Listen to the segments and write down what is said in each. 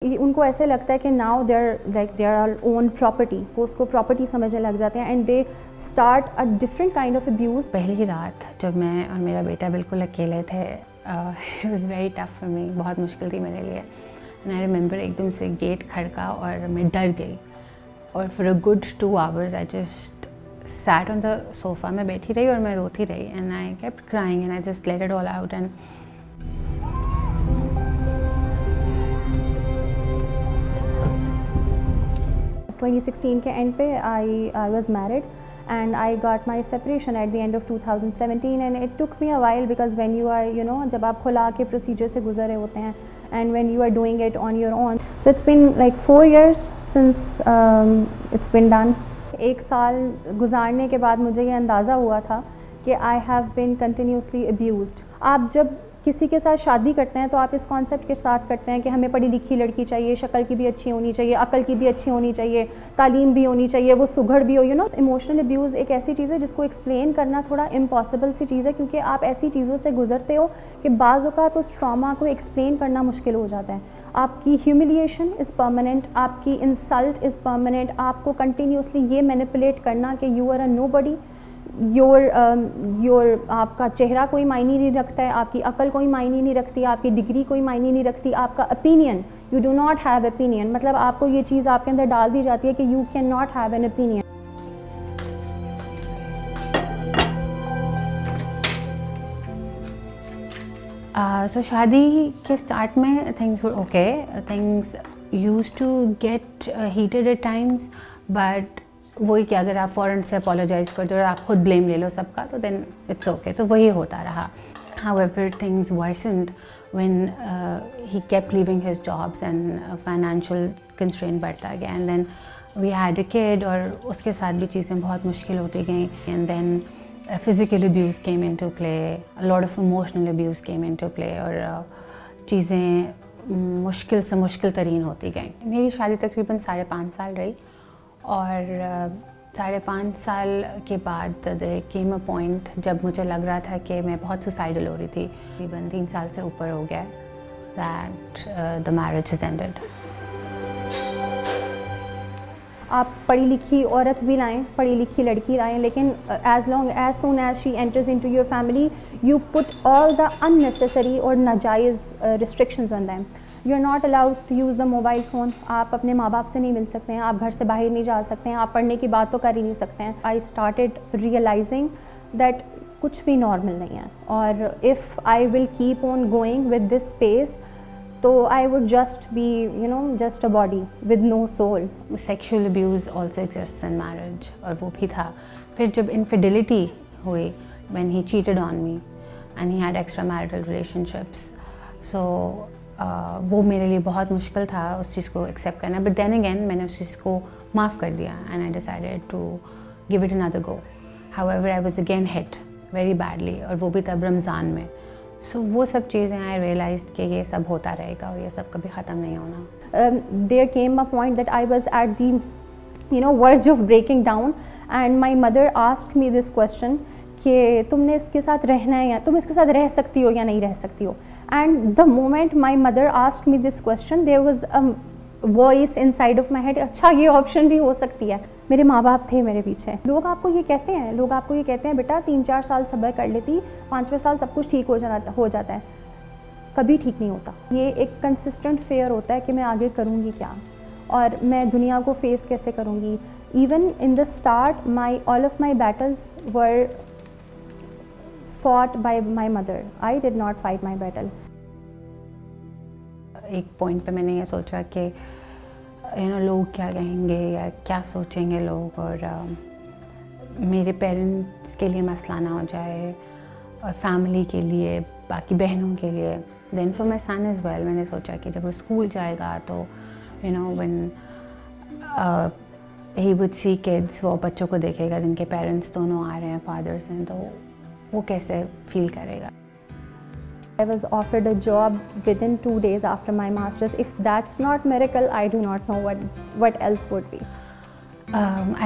ان کو ایسے لگتا ہے کہ now they our own property, وہ اس کو پراپرٹی سمجھنے لگ جاتے ہیں and they start a different kind of abuse. پہلی رات جب میں اور میرا بیٹا بالکل اکیلے تھے، it was very tough for me, بہت مشکل تھی میرے لیے. اینڈ آئی ریممبر ایک دم سے گیٹ کھڑکا اور میں ڈر گئی، اور for a good 2 hours I just sat on the sofa. میں بیٹھی رہی اور میں روتی رہی and I kept crying and I just let it all out. And 2016 کے اینڈ پہ I was married and I got my separation at the end of 2017 and it took me a while because when you are جب آپ خلا کے procedure سے گزرے ہوتے ہیں and when you are doing it on your own, so it's been like 4 years since it's been done. 1 سال گزارنے کے بعد مجھے یہ اندازہ ہوا تھا کہ I have been continuously abused. آپ جب کسی کے ساتھ شادی کرتے ہیں تو آپ اس کانسیپٹ کے ساتھ کرتے ہیں کہ ہمیں پڑھی لکھی لڑکی چاہیے، شکل کی بھی اچھی ہونی چاہیے، عقل کی بھی اچھی ہونی چاہیے، تعلیم بھی ہونی چاہیے، وہ سگھڑ بھی ہو. ایموشنل ابیوز ایک ایسی چیز ہے جس کو ایکسپلین کرنا تھوڑا امپاسبل سی چیز ہے، کیونکہ آپ ایسی چیزوں سے گزرتے ہو کہ بعض اوقات اس ٹراما کو ایکسپلین کرنا مشکل ہو جاتا ہے. آپ کی ہیوملیشن از پرماننٹ، آپ کی انسلٹ از پرماننٹ. آپ کو کنٹینیوسلی یہ مینیپولیٹ کرنا کہ یو آر اے نو بڈی، آپ کا چہرہ کوئی معنی نہیں رکھتا ہے، آپ کی عقل کوئی معنی نہیں رکھتی، آپ کی ڈگری کوئی معنی نہیں رکھتی، آپ کا happening, you do not have happening. مطلب آپ کو یہ چیز آپ کے اندر ڈال دی جاتی ہے کہ you can not have an opinion. So شادی کے اسٹارٹ میں things were okay, things used to get heated at times, but وہی کہ اگر آپ فوراً سے اپولوجائز کر دو اور آپ خود بلیم لے لو سب کا تو دین اٹس اوکے، تو وہی ہوتا رہا. However, things worsened when he kept leaving his jobs and financial constraint بڑھتا گیا. And then we had a kid اور اس کے ساتھ بھی چیزیں بہت مشکل ہوتی گئیں. And then physical abuse came into play, a lot of emotional abuse came into play اور چیزیں مشکل سے مشکل ترین ہوتی گئیں. میری شادی تقریباً 5.5 سال رہی، اور 5.5 سال کے بعد there came a point جب مجھے لگ رہا تھا کہ میں بہت سوسائڈل ہو رہی تھی. تقریباً 3 سال سے اوپر ہو گیا that the marriage has ended. آپ پڑھی لکھی عورت بھی لائیں، پڑھی لکھی لڑکی لائیں، لیکن as soon as she enters into your family, you put all the unnecessary اور ناجائز restrictions on them. You are not allowed to use the mobile phone. آپ اپنے ماں باپ سے نہیں مل سکتے ہیں، آپ گھر سے باہر نہیں جا سکتے ہیں، آپ پڑھنے کی بات تو کر ہی نہیں سکتے ہیں. آئی اسٹارٹیڈ ریئلائزنگ دیٹ کچھ بھی نارمل نہیں ہے، اور if I will keep on going with this pace تو I would just be just a body with no soul. Sexual abuse also exists in marriage, اور وہ بھی تھا. پھر جب انفیڈیلٹی ہوئی when he cheated on me and he had extramarital relationships, so وہ میرے لیے بہت مشکل تھا اس چیز کو ایکسیپٹ کرنا. بٹ دین اگین میں نے اس چیز کو معاف کر دیا and I decided to give it another go. However, I was again hit very badly، اور وہ بھی تب رمضان میں. سو وہ سب چیزیں آئی ریئلائزڈ کہ یہ سب ہوتا رہے گا اور یہ سب کبھی ختم نہیں ہونا. There came a point that I was at the verge of breaking down and my mother asked me this question کہ تم نے اس کے ساتھ رہنا ہے، یا تم اس کے ساتھ رہ سکتی ہو یا نہیں رہ سکتی ہو. And the moment my mother asked me this question, there was a voice inside of my head, اچھا یہ آپشن بھی ہو سکتی ہے. میرے ماں باپ تھے میرے پیچھے. لوگ آپ کو یہ کہتے ہیں بیٹا 3-4 سال صبر کر لیتی، 5ویں سال سب کچھ ٹھیک ہو جاتا ہے. کبھی ٹھیک نہیں ہوتا. یہ ایک کنسسٹنٹ فیئر ہوتا ہے کہ میں آگے کروں گی کیا، اور میں دنیا کو فیس کیسے کروں گی. Even in the start all of my battles were fought by my mother. I did not fight my battle. ایک پوائنٹ پہ میں نے یہ سوچا کہ لوگ کیا کہیں گے یا کیا سوچیں گے لوگ، اور میرے پیرنٹس کے لیے مسئلہ نہ ہو جائے، اور فیملی کے لیے، باقی بہنوں کے لیے. Then for my son as well, میں نے سوچا کہ جب وہ اسکول جائے گا تو when he would see kids، وہ بچوں کو دیکھے گا جن کے پیرنٹس دونوں آ رہے ہیں، فادرس ہیں، تو وہ کیسے فیل کرے گا. I was offered a job within 2 days after my master's. If that's not miracle, I do not know what else would be.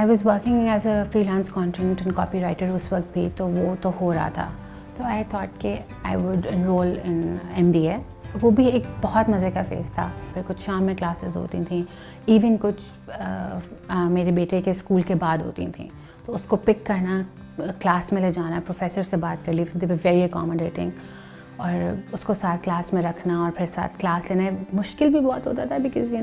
I was working as a freelance content and copywriter اس وقت بھی، تو وہ تو ہو رہا تھا. تو I thought کہ I would enroll in MBA وہ بھی ایک بہت مزے کا فیز تھا. پھر کچھ شام میں کلاسز ہوتی تھیں, ایون کچھ میرے بیٹے کے اسکول کے بعد ہوتی تھیں, تو اس کو پک کرنا, کلاس میں لے جانا, پروفیسر سے بات کر لی, دے ور ویری اکاموڈیٹنگ, اور اس کو ساتھ کلاس میں رکھنا اور پھر ساتھ کلاس لینا. مشکل بھی بہت ہوتا تھا بیکاز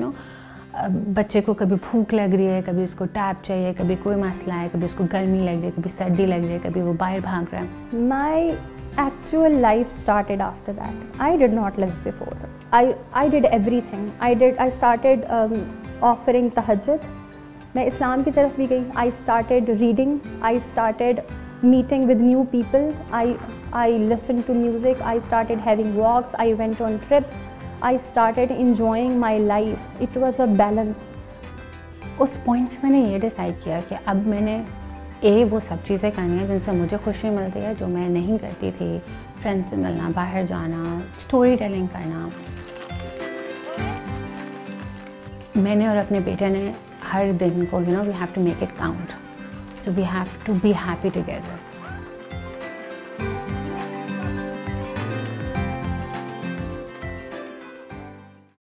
بچے کو کبھی بھوک لگ رہی ہے, کبھی اس کو ٹیب چاہیے, کبھی کوئی مسئلہ ہے, کبھی اس کو گرمی لگ رہی ہے, کبھی سردی لگ رہی ہے, کبھی وہ باہر بھاگ رہا ہے. My actual life started after that. I did not live before. I did everything. I started offering tahajjud. میں اسلام کی طرف بھی گئی. I started reading. I started meeting with new people. I listened to music. I started having walks. I went on trips. I started enjoying my life. It was a balance. اس point سے میں نے یہ decide کیا کہ اب میں نے وہ سب چیزیں کرنی ہیں جن سے مجھے خوشی ملتی ہے, جو میں نہیں کرتی تھی. فرینڈ سے ملنا, باہر جانا, اسٹوری ٹیلنگ کرنا. میں نے اور اپنے بیٹے نے ہر دن کو we have to make it count, so we have to be happy together.